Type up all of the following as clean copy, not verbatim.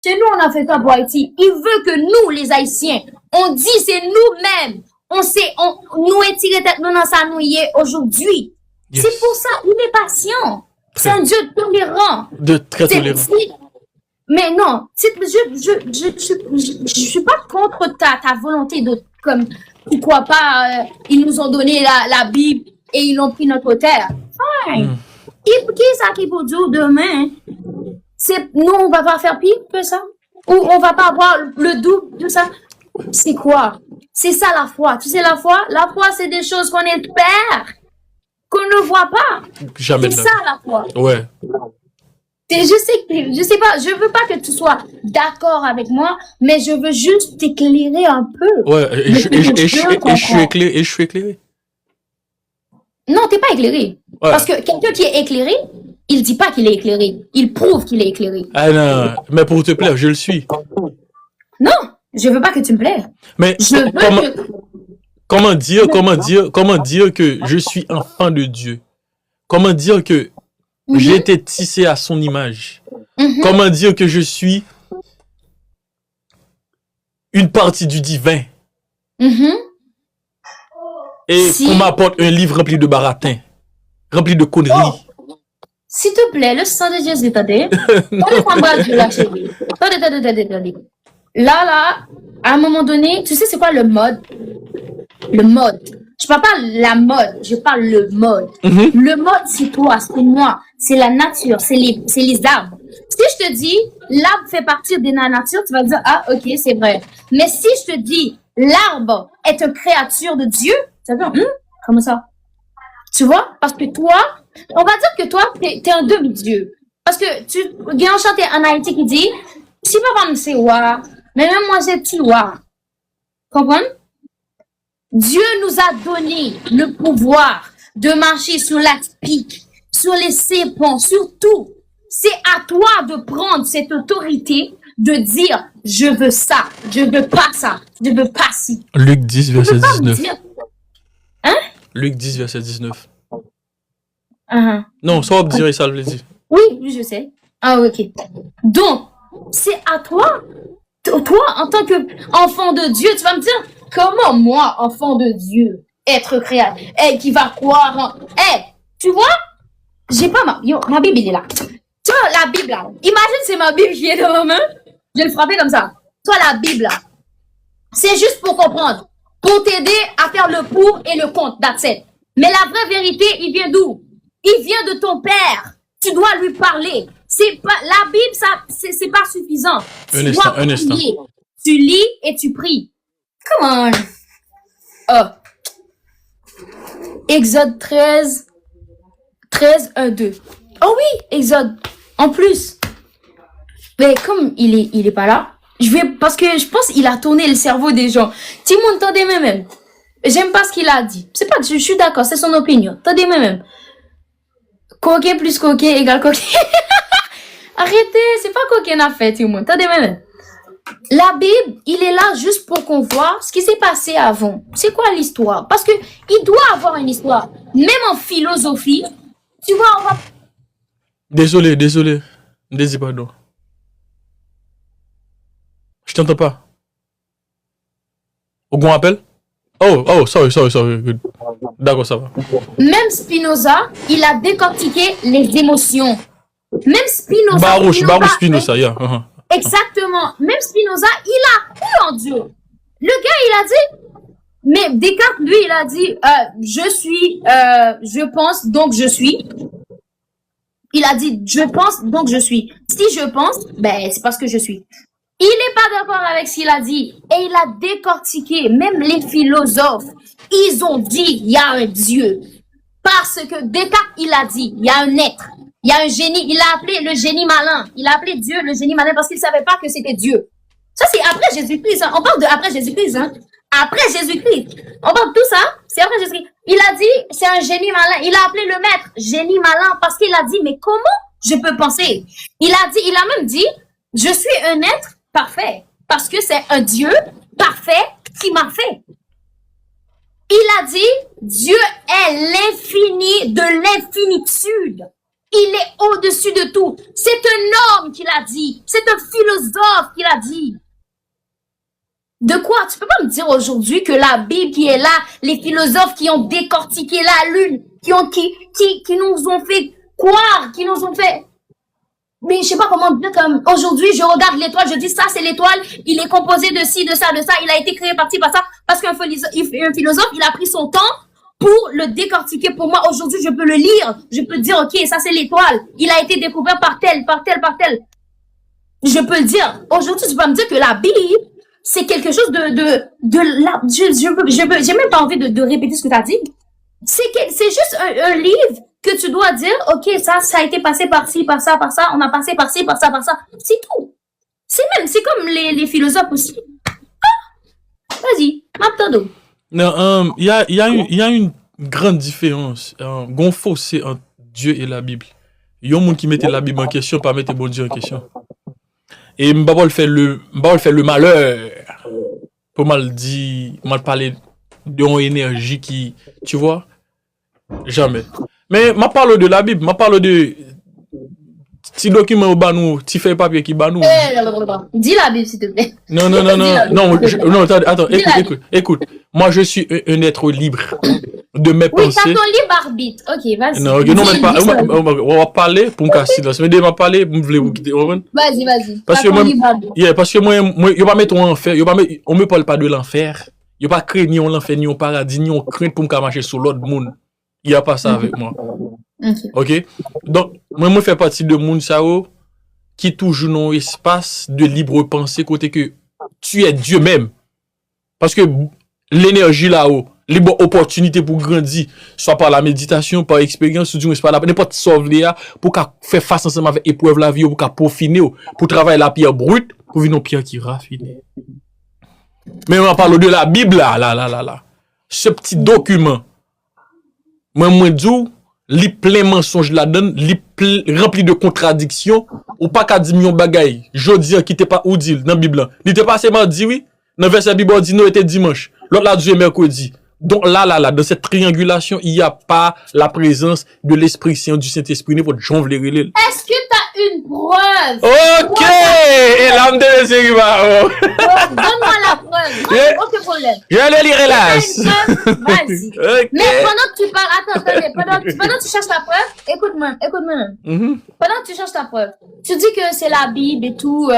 C'est nous, on a fait ça pour Haïti. Il veut que nous, les Haïtiens, on dit c'est nous-mêmes. Nous étirons tête nous dans sa nouillée aujourd'hui. Yes. C'est pour ça, il est patient. C'est un Dieu tolérant. Très tolérant. Mais non, je suis pas contre ta volonté de, comme, pourquoi pas, ils nous ont donné la Bible et ils l'ont pris notre terre. Fine. Qui est ça qui peut dire demain? Nous, on va pas faire pire que ça? Ou on va pas avoir le double de ça? C'est quoi? C'est ça la foi. Tu sais la foi? La foi, c'est des choses qu'on espère, qu'on ne voit pas. Jamais. C'est ça la foi. Ouais. Je sais pas, je veux pas que tu sois d'accord avec moi, mais je veux juste t'éclairer un peu. Ouais, et je suis éclairé. Non, t'es pas éclairé. Ouais. Parce que quelqu'un qui est éclairé, il dit pas qu'il est éclairé. Il prouve qu'il est éclairé. Ah non, mais pour te plaire, je le suis. Non, je veux pas que tu me plaies. Mais comment dire que je suis enfant de Dieu? Comment dire que j'ai été tissé à son image? Comment dire que je suis une partie du divin? Et qu'on m'apporte un livre rempli de baratins, rempli de conneries. S'il te plaît, le sang de Jésus, attendez. Attendez. Là, à un moment donné, tu sais c'est quoi le mode? Le mode. Je parle pas la mode, je parle le mode. Le mode, c'est toi, c'est moi, c'est la nature, c'est les arbres. Si je te dis, l'arbre fait partie de la nature, tu vas dire, ah, ok, c'est vrai. Mais si je te dis, l'arbre est une créature de Dieu, tu vas dire, comment ça? Tu vois? Parce que toi, on va dire que toi, t'es un demi-dieu. Parce que il y a un chanteur en Haïti qui dit, si papa me sait voir, mais même moi j'ai petit voir. Comprends? Dieu nous a donné le pouvoir de marcher sur la pique, sur les serpents, sur tout. C'est à toi de prendre cette autorité de dire, je veux ça, je veux pas ça, je veux pas ci. Luc 10, verset 19. Hein? Luc 10, verset 19. Non, ça va me dire ça, je le dis. Oui, je sais. Ah, ok. Donc, c'est à toi. Toi, en tant qu'enfant de Dieu, tu vas me dire, comment moi, enfant de Dieu, être créateur, qui va croire en... tu vois, j'ai pas ma Bible, il est là. Tu vois, la Bible, là. Imagine, c'est ma Bible qui est dans ma main. Je vais le frapper comme ça. Toi, la Bible, là. C'est juste pour comprendre. Pour t'aider à faire le pour et le contre, that's it. Mais la vraie vérité, il vient d'où? Il vient de ton père. Tu dois lui parler. C'est pas, la Bible, ça, c'est pas suffisant. Un instant. Tu lis et tu pries. Come on. Exode 13, 1, 2. Oh oui, Exode. En plus. Mais comme il est pas là, parce que je pense qu'il a tourné le cerveau des gens. Tout le monde t'entendait même. J'aime pas ce qu'il a dit. C'est pas que je suis d'accord, c'est son opinion. T'entendez même. Coquet plus coquet égale coquet. Arrêtez, c'est pas coquet n'a fait tout le monde. T'entendez même. La Bible, il est là juste pour qu'on voit ce qui s'est passé avant. C'est quoi l'histoire? Parce que il doit avoir une histoire. Même en philosophie, tu vois, on va... Désolé. Pardon. Je t'entends pas. Au grand appel? Oh, sorry. Good. D'accord, ça va. Même Spinoza, il a décortiqué les émotions. Même Spinoza... Baruch Spinoza, yeah. Exactement. Même Spinoza, il a cru en Dieu. Le gars, il a dit... Mais Descartes, lui, il a dit, je pense, donc je suis. Il a dit, je pense, donc je suis. Si je pense, c'est parce que je suis. Il n'est pas d'accord avec ce qu'il a dit. Et il a décortiqué. Même les philosophes, ils ont dit, il y a un Dieu. Parce que Descartes, il a dit, il y a un être. Il y a un génie. Il a appelé le génie malin. Il a appelé Dieu le génie malin parce qu'il ne savait pas que c'était Dieu. Ça, c'est après Jésus-Christ. Hein. On parle de après Jésus-Christ. Hein. Après Jésus-Christ. On parle de tout ça. C'est après Jésus-Christ. Il a dit, c'est un génie malin. Il a appelé le maître génie malin parce qu'il a dit, mais comment je peux penser? Il a même dit, je suis un être parfait. Parce que c'est un Dieu parfait qui m'a fait. Il a dit, Dieu est l'infini de l'infinitude. Il est au-dessus de tout. C'est un homme qui l'a dit. C'est un philosophe qui l'a dit. De quoi? Tu peux pas me dire aujourd'hui que la Bible qui est là, les philosophes qui ont décortiqué la lune, qui nous ont fait croire, qui nous ont fait... Mais je sais pas comment dire, comme aujourd'hui, je regarde l'étoile, je dis ça c'est l'étoile, il est composé de ci, de ça, il a été créé par ci, par ça, parce qu'un philosophe, il a pris son temps pour le décortiquer pour moi. Aujourd'hui, je peux le lire, je peux dire, ok, ça c'est l'étoile, il a été découvert par tel. Je peux le dire. Aujourd'hui, tu peux me dire que la Bible, c'est quelque chose j'ai même pas envie de répéter ce que tu as dit. C'est juste un livre que tu dois dire, ok, ça a été passé par ci, par ça, on a passé par ci, par ça. C'est tout. C'est comme les philosophes aussi. Ah! Vas-y, m'attends. Non, il y a une grande différence, un fossé entre Dieu et la Bible. Il y a un monde qui mettait la Bible en question, pas mettre bon Dieu en question. Et je vais faire le malheur pour mal parler d'une énergie qui, tu vois, jamais. Mais je parle de la Bible, je parle de petit document au banou, petit feuille papier qui banou. Dis la Bible s'il te plaît. Non, attends, écoute. Moi je suis un être libre de mes pensées. Oui, t'as ton libre arbitre. Ok, vas-y. Non, on va parler pour me casser silence. Mais dès que je parler, je voulais vous quitter. Vas-y. Parce que moi, je pas mettre en enfer, on me parle pas de l'enfer. Je pas créer ni l'enfer, ni un paradis, ni on crainte pour me marcher sur l'autre monde. Il n'y a pas ça avec moi. Ok? Donc, moi, je fais partie de monde qui toujours dans un espace de libre pensée, côté que tu es Dieu même. Parce que l'énergie là-haut, les bonnes opportunités pour grandir, soit par la méditation, par l'expérience, ou par n'importe sauver pour faire face ensemble avec épreuve la vie, pour peaufiner, pour travailler la pierre brute, pour vivre une pierre qui raffine. Mais on parle de la Bible là. Ce petit document. Moi, dis, li plein mensonge la donne, li rempli de contradictions, ou pas qu'à dire million bagay. Jodi qui t'es pas ou dit dans Bible. Il t'est passé mardi oui, dans verset Bible dit non était dimanche. L'autre là Dieu mercredi. Donc là, dans cette triangulation, il n'y a pas la présence de l'Esprit Saint, du Saint-Esprit, ni votre jongle les Est-ce que t'as une preuve? Ok! Et l'âme de l'Esprit va. Donne-moi la preuve. Aucun problème. Je le lirai là. Vas-y. Okay. Mais pendant que tu parles, attends, pendant que tu cherches ta preuve, écoute-moi. Pendant que tu cherches ta preuve, tu dis que c'est la Bible et tout,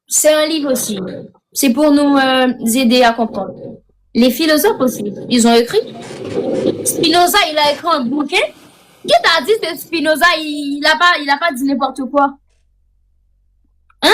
c'est un livre aussi. C'est pour nous aider à comprendre. Les philosophes aussi, ils ont écrit. Spinoza, il a écrit un bouquin. Qui t'a dit que Spinoza, il a pas dit n'importe quoi? Hein?